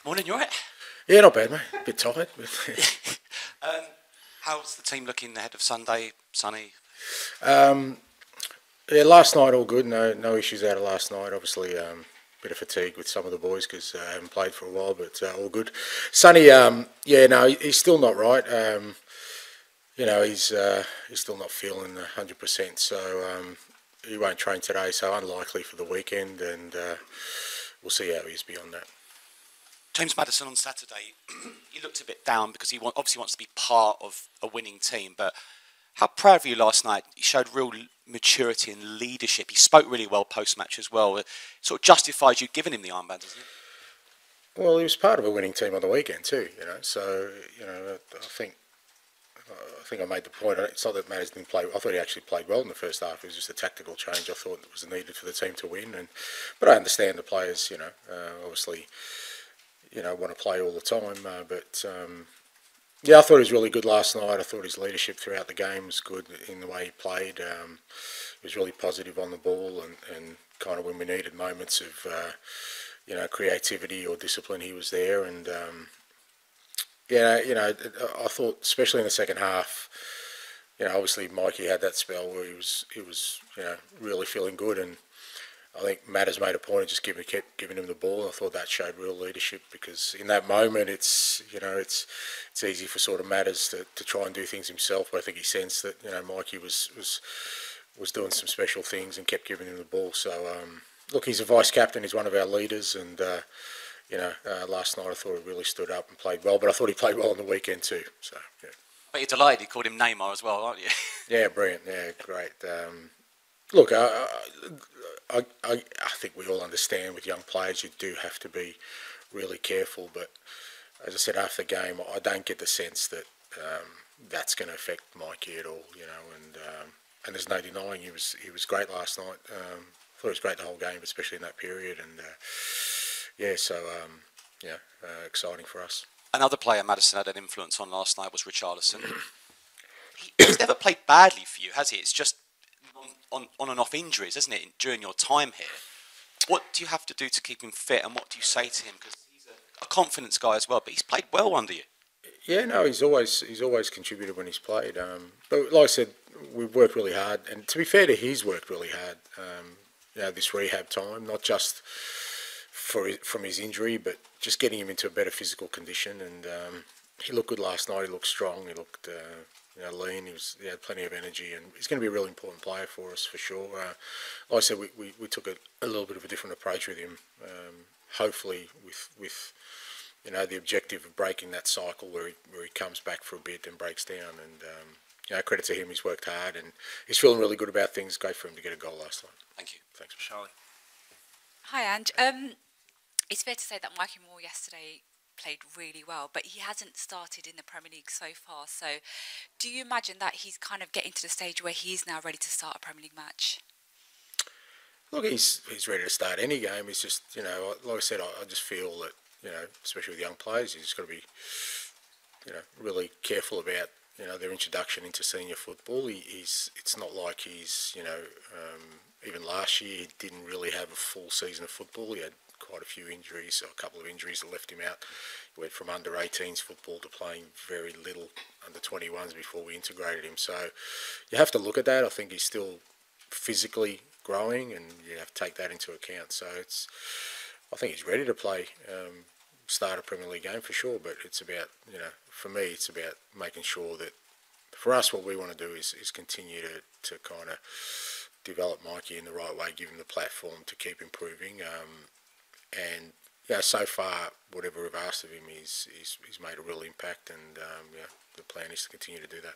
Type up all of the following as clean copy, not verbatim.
Morning, you alright? Yeah, not bad, mate. A bit tired. How's the team looking ahead of Sunday, Sonny? Yeah, last night all good. No issues out of last night. Obviously, bit of fatigue with some of the boys because I haven't played for a while, but all good. Sonny, yeah, no, he's still not right. You know, he's still not feeling 100%, so he won't train today. So unlikely for the weekend, and we'll see how he is beyond that. James Maddison on Saturday, he looked a bit down because he obviously wants to be part of a winning team. But how proud of you last night? He showed real maturity and leadership. He spoke really well post-match as well. It sort of justifies you giving him the armband, doesn't it? Well, he was part of a winning team on the weekend too, you know. So, you know, I think I made the point. It's not that Maddison didn't play. I thought he actually played well in the first half. It was just a tactical change I thought that was needed for the team to win. But I understand the players, you know, obviously, you know, want to play all the time. Yeah, I thought he was really good last night. I thought his leadership throughout the game was good in the way he played. He was really positive on the ball and kind of when we needed moments of, you know, creativity or discipline, he was there. And yeah, you know, I thought especially in the second half, you know, obviously Mikey had that spell where he was, you know, really feeling good, and I think Matt has made a point of just kept giving him the ball. I thought that showed real leadership because in that moment, it's, you know, it's easy for sort of Matters to try and do things himself. But I think he sensed that, you know, Mikey was doing some special things and kept giving him the ball. So look, he's a vice captain. He's one of our leaders, and you know, last night I thought he really stood up and played well. But I thought he played well on the weekend too. So yeah. But you're delighted you called him Neymar as well, aren't you? Yeah, brilliant. Yeah, great. Look, I think we all understand with young players you do have to be really careful. But as I said after the game, I don't get the sense that that's going to affect Mikey at all. You know, and there's no denying he was great last night. I thought he was great the whole game, especially in that period. And yeah, so yeah, exciting for us. Another player Maddison had an influence on last night was Richarlison. He's never played badly for you, has he? It's just on and off injuries, isn't it, during your time here? What do you have to do to keep him fit, and what do you say to him? Because he's a confidence guy as well, but he's played well under you. Yeah, no, he's always contributed when he's played. But like I said, we've worked really hard, and to be fair to him, he's worked really hard. You know, this rehab time, not just from his injury, but just getting him into a better physical condition. And he looked good last night. He looked strong. He looked you know, lean. He had plenty of energy, and he's going to be a really important player for us for sure. Like I said, we took a little bit of a different approach with him. Hopefully, with you know, the objective of breaking that cycle where he comes back for a bit and breaks down. And you know, credit to him, he's worked hard and he's feeling really good about things. Great for him to get a goal last night. Thank you. Thanks, Charlie. Hi, Ange. It's fair to say that Mikey Moore yesterday played really well, but he hasn't started in the Premier League so far. So do you imagine that he's kind of getting to the stage where he's now ready to start a Premier League match? Look, he's ready to start any game. He's just, you know, like I said, I just feel that, you know, especially with young players, he's just got to be, you know, really careful about, you know, their introduction into senior football. It's not like he's, you know, even last year he didn't really have a full season of football. He had quite a few injuries, or a couple of injuries that left him out. He went from under 18s football to playing very little under 21s before we integrated him. So you have to look at that. I think he's still physically growing, and you have to take that into account. So I think he's ready to play, start a Premier League game for sure. But it's about, you know, for me, it's about making sure that for us, what we want to do is continue to kind of develop Mikey in the right way, give him the platform to keep improving. And yeah, so far, whatever we've asked of him, he's made a real impact, and yeah, the plan is to continue to do that.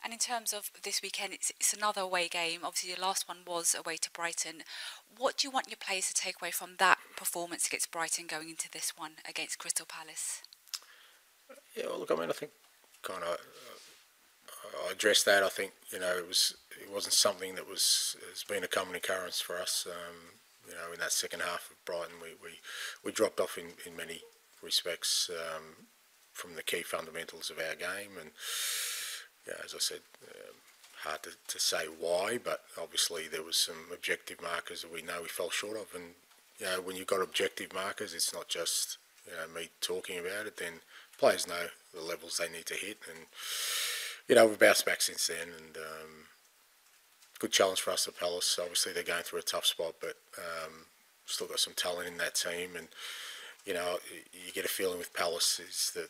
And in terms of this weekend, it's another away game. Obviously, your last one was away to Brighton. What do you want your players to take away from that performance against Brighton going into this one against Crystal Palace? Yeah, well, look, I mean, I think kind of I addressed that. I think, you know, it wasn't something that has been a common occurrence for us. You know, in that second half of Brighton, we dropped off in many respects from the key fundamentals of our game, and yeah, as I said, hard to say why, but obviously there was some objective markers that we know we fell short of, and you know, when you've got objective markers, it's not just me talking about it, then players know the levels they need to hit, and we've bounced back since then, and good challenge for us at Palace. Obviously they're going through a tough spot, but still got some talent in that team, and you get a feeling with Palace is that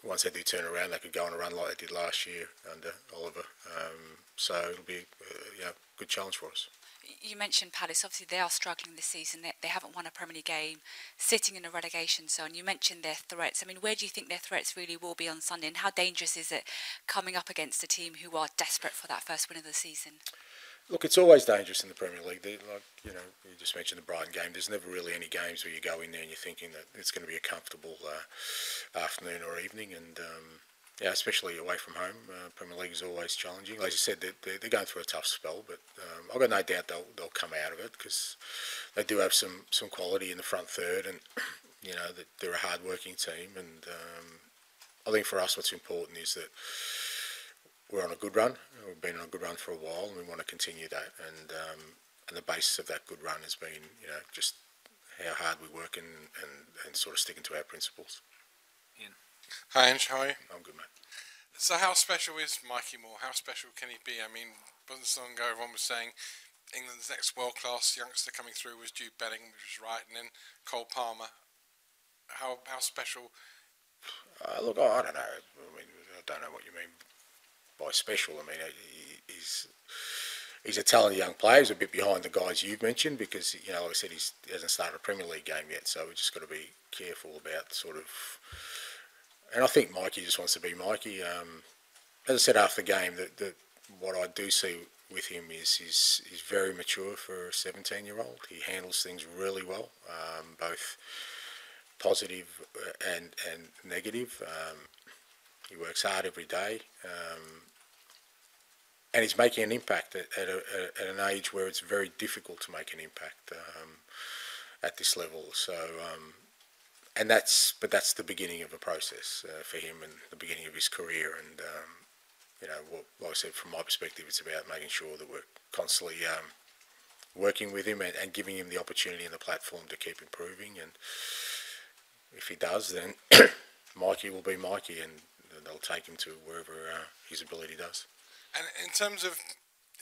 once they do turn around, they could go on a run like they did last year under Oliver. So it'll be a good challenge for us. You mentioned Palace. Obviously, they are struggling this season. They haven't won a Premier League game, sitting in a relegation zone. You mentioned their threats. I mean, where do you think their threats really will be on Sunday? And how dangerous is it coming up against a team who are desperate for that first win of the season? Look, it's always dangerous in the Premier League. You just mentioned the Brighton game. There's never really any games where you go in there and you're thinking that it's going to be a comfortable afternoon or evening, and especially away from home. Premier League is always challenging. Like you said, they're going through a tough spell, but I've got no doubt they'll come out of it because they do have some quality in the front third, and that they're a hard-working team. And I think for us, what's important is that we're on a good run. We've been on a good run for a while, and we want to continue that. And the basis of that good run has been, just how hard we work and sort of sticking to our principles. Ian. Hi, Ange. How are you? I'm good, mate. So how special is Mikey Moore? How special can he be? I mean, wasn't so long ago everyone was saying England's next world-class youngster coming through was Jude Bellingham, which was right, and then Cole Palmer. How special? Look, I don't know. I mean, I don't know what you mean by special. I mean, he's a talented young player. He's a bit behind the guys you've mentioned because, like I said, he hasn't started a Premier League game yet, so we've just got to be careful about sort of... And I think Mikey just wants to be Mikey. As I said after the game, that what I do see with him is he's very mature for a 17-year-old. He handles things really well, both positive and negative. He works hard every day. And he's making an impact at an age where it's very difficult to make an impact at this level. So, but that's the beginning of a process for him and the beginning of his career. And like I said, from my perspective, it's about making sure that we're constantly working with him and giving him the opportunity and the platform to keep improving. And if he does, then Mikey will be Mikey, and they'll take him to wherever his ability does. And in terms of,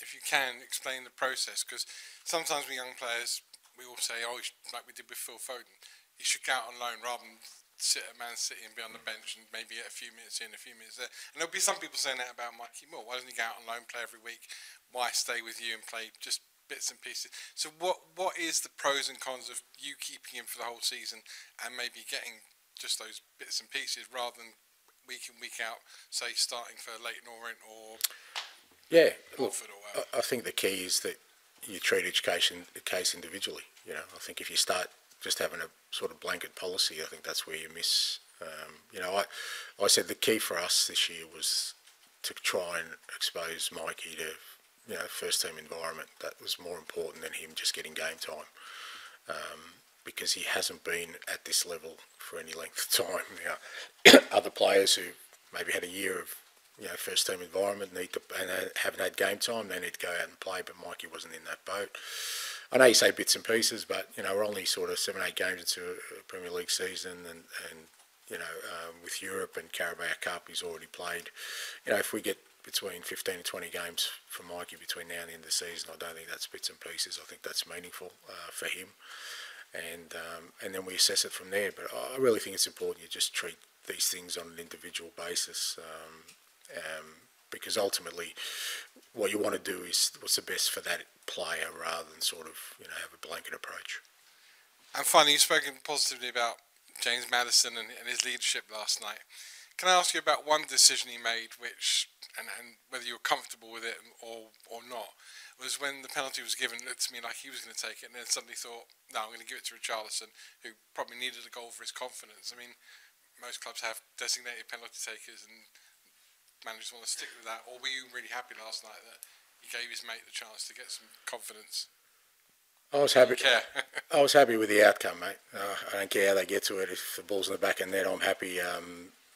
if you can, explain the process, because sometimes with young players, we all say, like we did with Phil Foden, you should go out on loan rather than sit at Man City and be on the bench and maybe get a few minutes in, a few minutes there. And there'll be some people saying that about Mikey Moore. Why doesn't he go out on loan, play every week? Why stay with you and play just bits and pieces? So what is the pros and cons of you keeping him for the whole season and maybe getting just those bits and pieces rather than week in, week out, say, starting for Leyton Orient or... Yeah, look, I think the key is that you treat each case individually. I think if you start just having a sort of blanket policy, I think that's where you miss. I said the key for us this year was to try and expose Mikey to, first team environment. That was more important than him just getting game time, because he hasn't been at this level for any length of time. Other players who maybe had a year of first team environment and haven't had game time, they need to go out and play, but Mikey wasn't in that boat. I know you say bits and pieces, but we're only sort of 7-8 games into a Premier League season, and with Europe and Carabao Cup he's already played. If we get between 15 and 20 games from Mikey between now and the end of the season, I don't think that's bits and pieces. I think that's meaningful for him, and then we assess it from there. But I really think it's important you just treat these things on an individual basis. Because ultimately what you want to do is what's the best for that player rather than sort of have a blanket approach. And finally, you've spoken positively about James Maddison and his leadership last night. Can I ask you about one decision he made, which and whether you were comfortable with it or not, was when the penalty was given, it looked to me like he was going to take it, and then suddenly thought, no, I'm going to give it to Richarlison, who probably needed a goal for his confidence. I mean, most clubs have designated penalty takers, and managers want to stick with that, or were you really happy last night that he gave his mate the chance to get some confidence? I was happy. I was happy with the outcome, mate. I don't care how they get to it. If the ball's in the back of the net, I'm happy.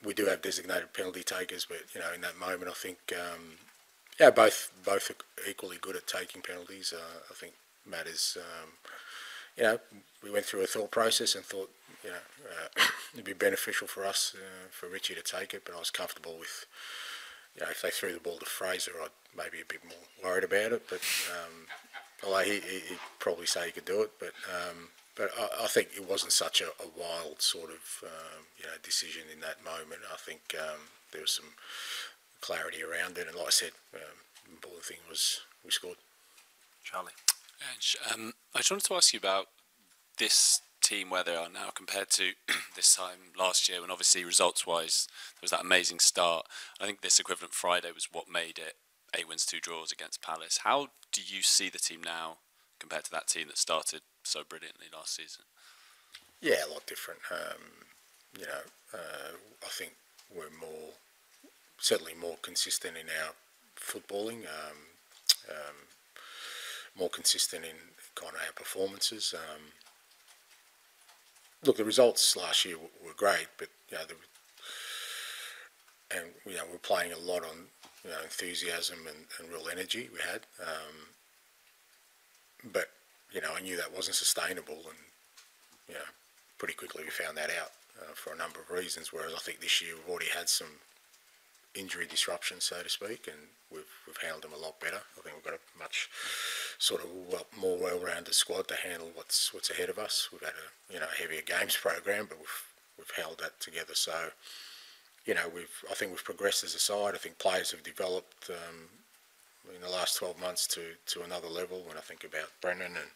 We do have designated penalty takers, but in that moment, I think both are equally good at taking penalties. I think Matt is you know, we went through a thought process and thought, you know, it'd be beneficial for us, for Richie to take it, but I was comfortable with, you know, if they threw the ball to Fraser, I'd maybe a bit more worried about it, but although he'd probably say he could do it, but I think it wasn't such a wild sort of, you know, decision in that moment. I think there was some clarity around it, and like I said, the important thing was we scored. Charlie? I just wanted to ask you about this team, where they are now compared to this time last year, when obviously results-wise there was that amazing start. I think this equivalent Friday was what made it 8 wins, 2 draws against Palace. How do you see the team now compared to that team that started so brilliantly last season? Yeah, a lot different. You know, I think we're certainly more consistent in our footballing, more consistent in kind of our performances. Look, the results last year were great, but you know, we're playing a lot on, you know, enthusiasm and real energy we had. But you know, I knew that wasn't sustainable, and you know, pretty quickly we found that out for a number of reasons. Whereas I think this year we've already had some injury disruption, so to speak, and we've handled them a lot better. I think we've got a much sort of more well-rounded squad to handle what's ahead of us. We've had a, you know, heavier games program, but we've held that together. So, you know, I think we've progressed as a side. I think players have developed in the last 12 months to another level. When I think about Brennan and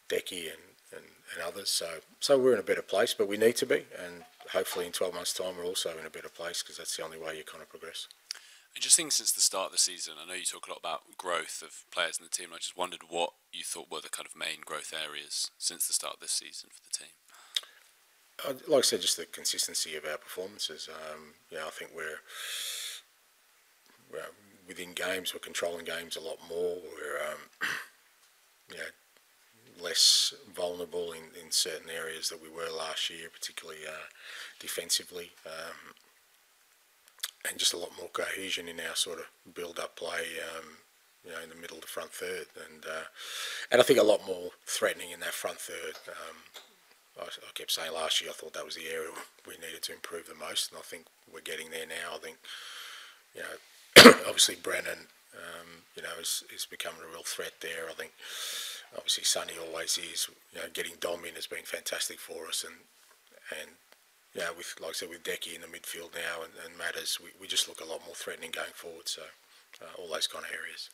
Decky and others, so we're in a better place, but we need to be, and hopefully in 12 months' time we're also in a better place, because that's the only way you kind of progress. And just thinking since the start of the season, I know you talk a lot about growth of players in the team. I just wondered what you thought were the kind of main growth areas since the start of this season for the team. Like I said, just the consistency of our performances. You know, I think we're within games, we're controlling games a lot more. We're you know, less vulnerable in certain areas that we were last year, particularly defensively, and just a lot more cohesion in our sort of build-up play, you know, in the middle to front third, and I think a lot more threatening in that front third. I kept saying last year I thought that was the area we needed to improve the most, and I think we're getting there now. I think, you know, obviously Brennan, you know, is becoming a real threat there. I think obviously Sonny always is. You know, getting Dom in has been fantastic for us, and you know, with, like I said, with Decky in the midfield now and Matters, we just look a lot more threatening going forward. So all those kind of areas.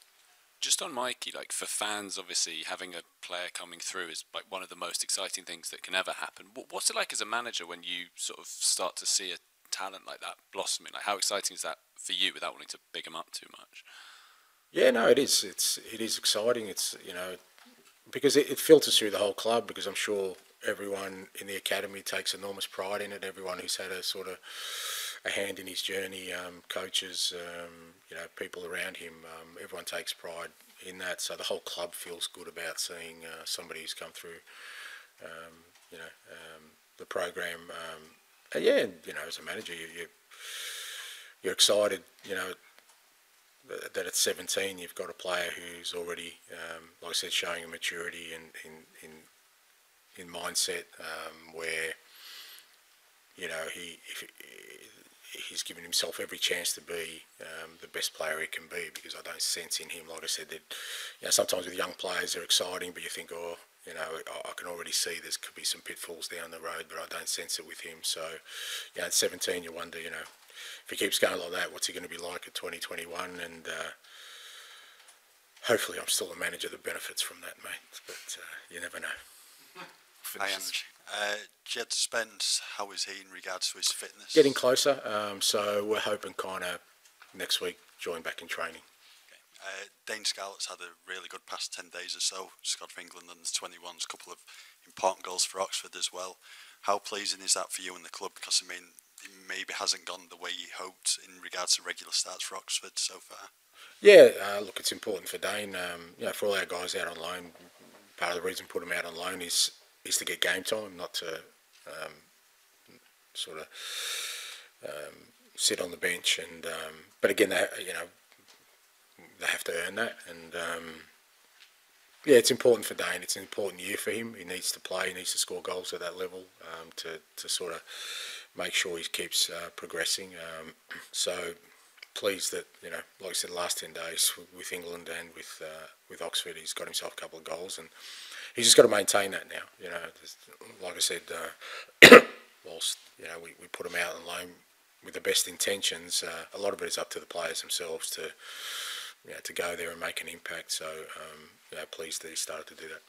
Just on Mikey, like for fans, obviously having a player coming through is like one of the most exciting things that can ever happen. What's it like as a manager when you sort of start to see a talent like that blossoming? Like, how exciting is that for you, without wanting to big him up too much? Yeah, no, it is. It is exciting. It's, you know, because it filters through the whole club. Because I'm sure everyone in the academy takes enormous pride in it. Everyone who's had a sort of a hand in his journey, coaches, you know, people around him, everyone takes pride in that. So the whole club feels good about seeing somebody who's come through, you know, the program. Yeah, and, you know, as a manager, you're excited, you know, that at 17 you've got a player who's already, like I said, showing a maturity in mindset, where, you know, he's given himself every chance to be the best player he can be, because I don't sense in him, like I said, that, you know, sometimes with young players they're exciting, but you think, oh, you know, I can already see there could be some pitfalls down the road, but I don't sense it with him. So, you know, at 17 you wonder, you know, if he keeps going like that, what's he going to be like at 2021? And hopefully I'm still a manager that benefits from that, mate, but you never know. Hi, Ange. Jed Spence, how is he in regards to his fitness? Getting closer, so we're hoping kind of next week join back in training. Okay. Dane Scarlett's had a really good past 10 days or so. Scored for England under 21s, a couple of important goals for Oxford as well. How pleasing is that for you and the club? Because, I mean, it maybe hasn't gone the way you hoped in regards to regular starts for Oxford so far. Yeah, look, it's important for Dane. You know, for all our guys out on loan, part of the reason we put them out on loan is to get game time, not to sort of sit on the bench. And but again, you know, they have to earn that. And Yeah, it's important for Dane. It's an important year for him. He needs to play. He needs to score goals at that level to sort of make sure he keeps progressing. So pleased that, you know, like I said, the last 10 days with England and with Oxford, he's got himself a couple of goals, and he's just got to maintain that now. You know, like I said, whilst, you know, we put him out on loan with the best intentions, a lot of it is up to the players themselves to, you know, to go there and make an impact. So, you know, pleased that he started to do that.